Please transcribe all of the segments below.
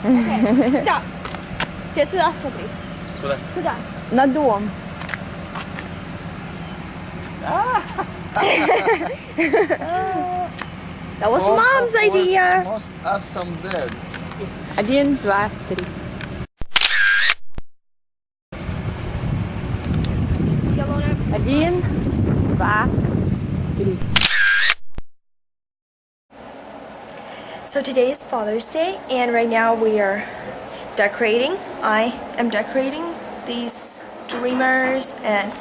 Okay, stop. Gdzie ty nas смотри? Куда? Туда. На дом. That was mom's idea. Most awesome dad. 1, 2, 3. Один, два, три. So today is Father's Day, and right now we are decorating. I am decorating these streamers and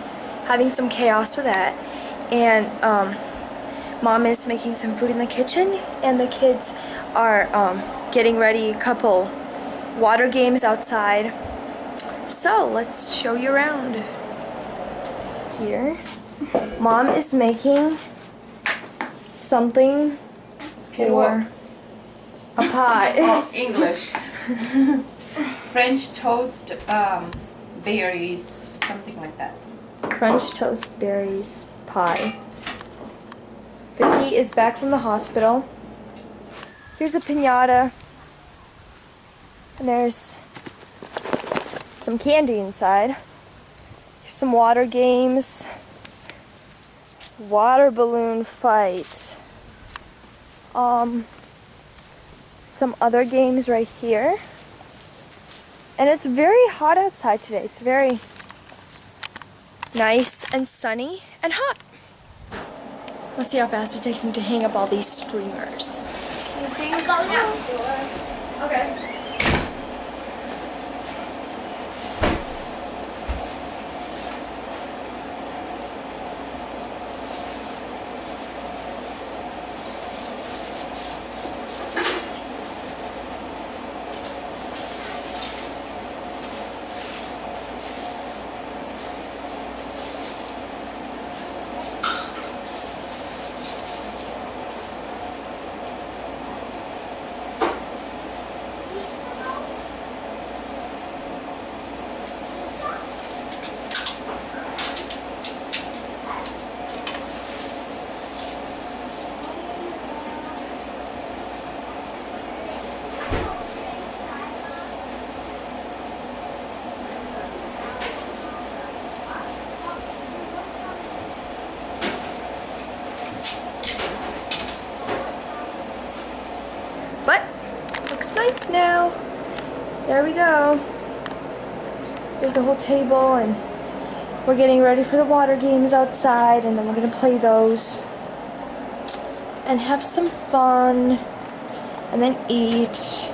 having some chaos with that. And Mom is making some food in the kitchen, and the kids are getting ready a couple water games outside. So let's show you around. Here, Mom is making something for a pie. Oh, English. French toast berries, something like that. French toast berries pie. Vicky is back from the hospital. Here's the pinata. And there's some candy inside. Here's some water games. Water balloon fight. Some other games right here. And it's very hot outside today. It's very nice and sunny and hot. Let's see how fast it takes me to hang up all these streamers. Can you see? Go now. Okay. But looks nice now. There we go. Here's the whole table, and we're getting ready for the water games outside, and then we're gonna play those and have some fun and then eat.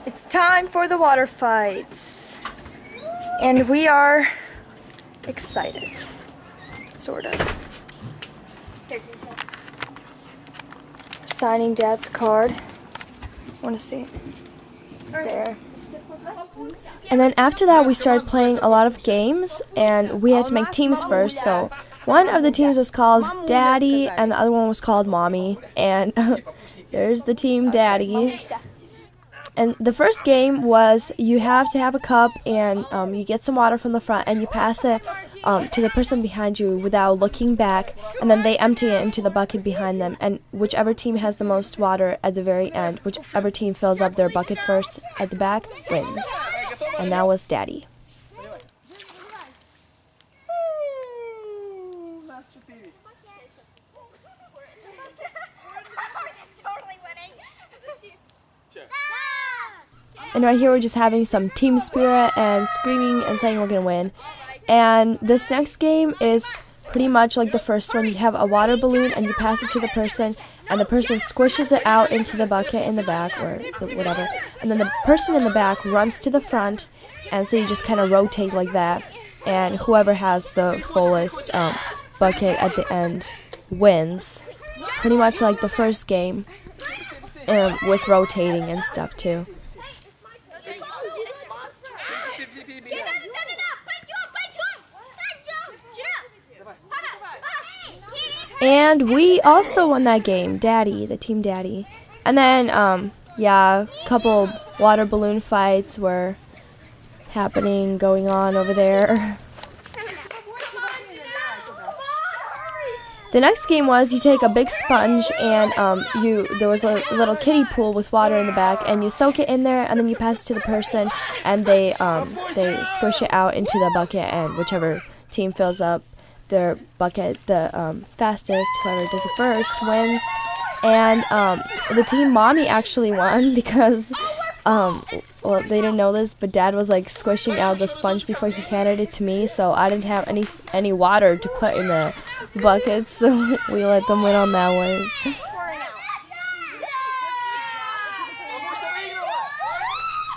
It's time for the water fights, and we are excited, sort of. We're signing Dad's card. Want to see it? There. And then after that, we started playing a lot of games, and we had to make teams first. So one of the teams was called Daddy, and the other one was called Mommy. And there's the team Daddy. And the first game was you have to have a cup, and you get some water from the front, and you pass it to the person behind you without looking back, and then they empty it into the bucket behind them, and whichever team has the most water at the very end, whichever team fills up their bucket first at the back, wins. And that was Daddy. And right here we're just having some team spirit and screaming and saying we're going to win. And this next game is pretty much like the first one. You have a water balloon and you pass it to the person, and the person squishes it out into the bucket in the back or whatever. And then the person in the back runs to the front, and so you just kind of rotate like that. And whoever has the fullest bucket at the end wins. Pretty much like the first game, with rotating and stuff too. And we also won that game, Daddy, the team Daddy. And then, yeah, a couple water balloon fights were happening, going on over there. The next game was you take a big sponge and there was a little kiddie pool with water in the back, and you soak it in there and then you pass it to the person, and they squish it out into the bucket, and whichever team fills up their bucket the fastest, whoever does it first wins. And the team mommy actually won because well, they didn't know this, but Dad was like squishing out the sponge before he handed it to me, so I didn't have any water to put in the buckets, so we let them win on that one.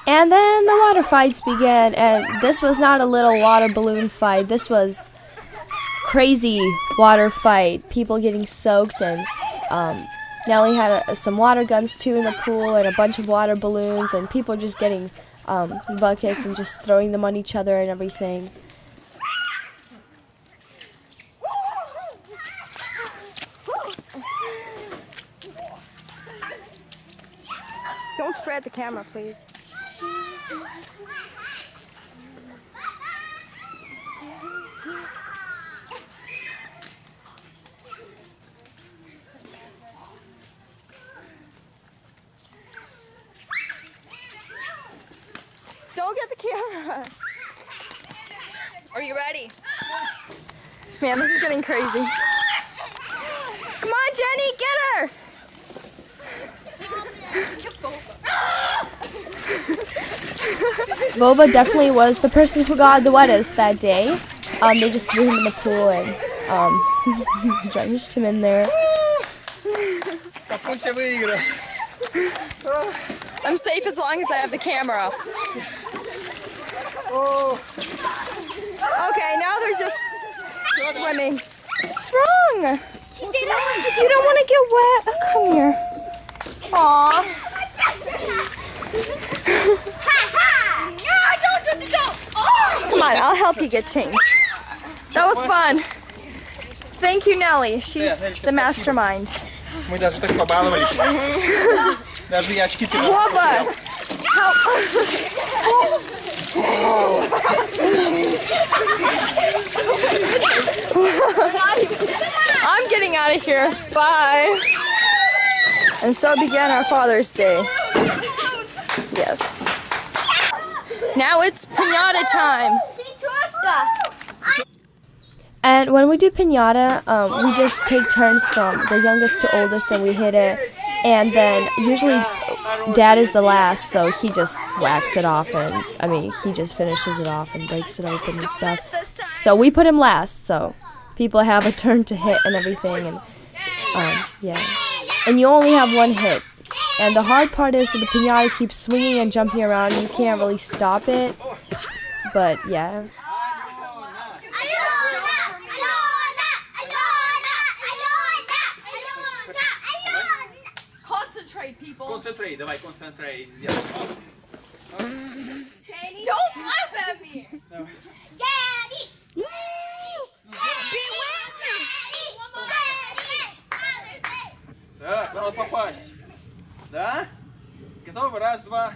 And then the water fights began, and this was not a little water balloon fight. This was crazy water fight. People getting soaked, and Nellie had some water guns too in the pool, and a bunch of water balloons, and people just getting buckets and just throwing them on each other and everything. Don't spread the camera, please. Don't get the camera. Are you ready? Man, this is getting crazy. Come on, Jenny, get her! Vova definitely was the person who got the wettest that day. They just threw him in the pool and drenched him in there. I'm safe as long as I have the camera. Okay, now they're just swimming. What's wrong? You don't want to get wet. Oh, come here. Aww. Come on, I'll help you get changed. That was fun. Thank you, Nellie. She's the mastermind. Wova! I'm getting out of here. Bye. And so began our Father's Day. Yes. Now it's Pinata time. And when we do Pinata, we just take turns from the youngest to oldest and we hit it. And then usually Dad is the last, so he just whacks it off, and he just finishes it off and breaks it open and stuff. So we put him last, so people have a turn to hit and everything, and yeah. And you only have one hit. And the hard part is that the pinata keeps swinging and jumping around. You can't really stop it, but yeah. Concentrate, people. Concentrate, давай, concentrate. Don't laugh at me. Daddy. Be with me. Так, надо попасть. Да? Готовы? Раз, два.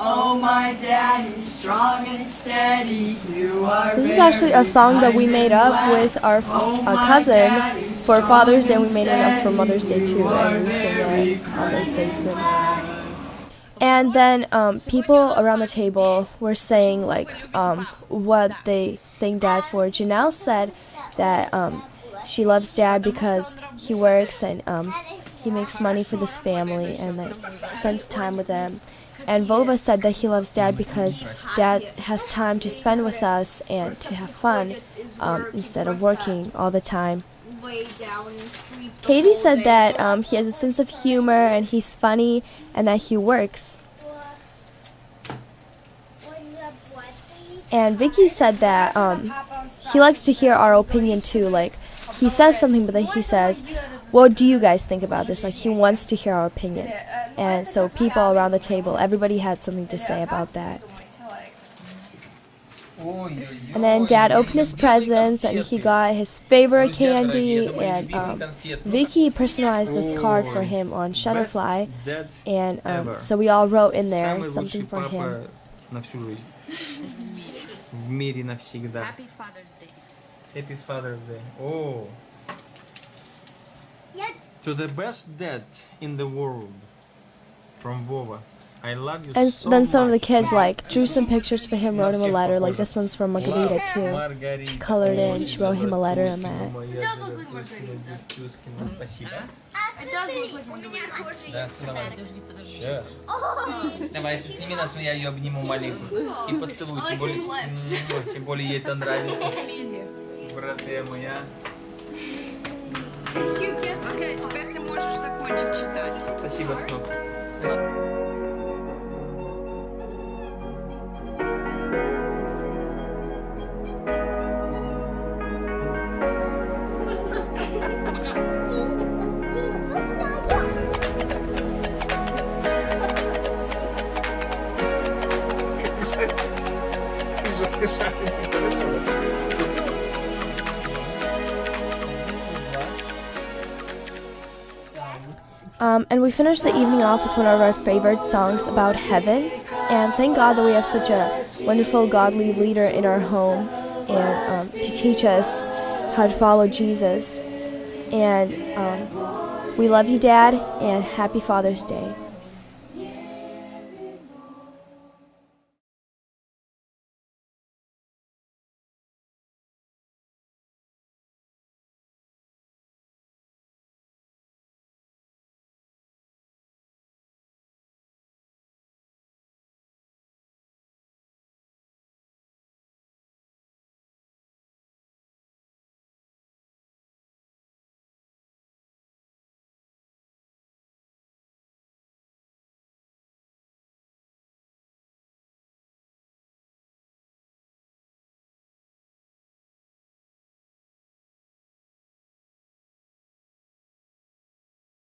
Oh, my daddy's strong and steady. You are This is actually a song that we made up with our cousin for Father's Day. We made it up for Mother's Day too, and we sing it on those days then. And then people around the table were saying like what they thank Dad for. Janelle said that she loves Dad because he works and he makes money for this family and like spends time with them. And Vova said that he loves Dad because Dad has time to spend with us and to have fun instead of working all the time. Katie said that he has a sense of humor and he's funny and that he works. And Vicky said that he likes to hear our opinion too. Like he says something, but then he says, "What do you guys think about this?" Like he wants to hear our opinion. And so people around the table, everybody had something to say about that. And then Dad opened his presents, and he got his favorite candy, and Vicky personalized this card for him on Shutterfly, and so we all wrote in there something for him. На всю жизнь. В мире навсегда. Happy Father's Day. Happy Father's Day. Oh. To the best dad in the world. From Vova. I love you And so then some of the much. kids like drew some pictures for him, wrote him a letter. Like this one's from Margarita too. She colored in, she wrote him a letter on that. It does look like Margarita. Спасибо. It does look like Margarita. Да, давай. Сейчас. Давай, ты сними нас, я ее обниму маленькую. И поцелуй, тем более ей это нравится. Братья моя. Окей, теперь ты можешь закончить читать. Спасибо, сынок. And we finished the evening off with one of our favorite songs about heaven. And thank God that we have such a wonderful godly leader in our home, and to teach us how to follow Jesus. And we love you, Dad, and happy Father's Day.